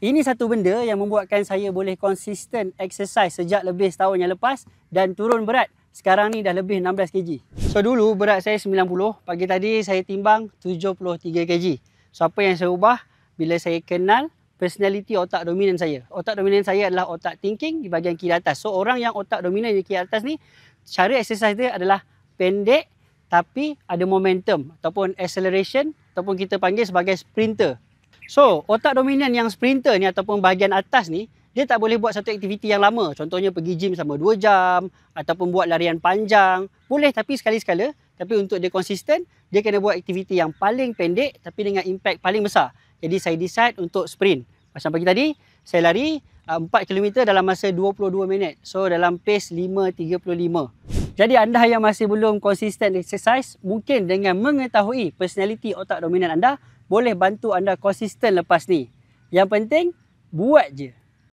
Ini satu benda yang membuatkan saya boleh konsisten exercise sejak lebih setahun yang lepas dan turun berat. Sekarang ni dah lebih 16 kg. So dulu berat saya 90, pagi tadi saya timbang 73 kg. So apa yang saya ubah bila saya kenal personality otak dominan saya. Otak dominan saya adalah otak thinking di bahagian kiri atas. So orang yang otak dominan di kiri atas ni, cara exercise dia adalah pendek tapi ada momentum ataupun acceleration ataupun kita panggil sebagai sprinter. So, otak dominan yang sprinter ni ataupun bahagian atas ni, dia tak boleh buat satu aktiviti yang lama. Contohnya pergi gym selama 2 jam ataupun buat larian panjang. Boleh tapi sekali-sekala. Tapi untuk dia konsisten, dia kena buat aktiviti yang paling pendek tapi dengan impact paling besar. Jadi saya decide untuk sprint. Macam pagi tadi, saya lari 4 km dalam masa 22 minit. So, dalam pace 5.35. Jadi anda yang masih belum konsisten exercise, mungkin dengan mengetahui personality otak dominan anda, boleh bantu anda konsisten lepas ni. Yang penting, buat je.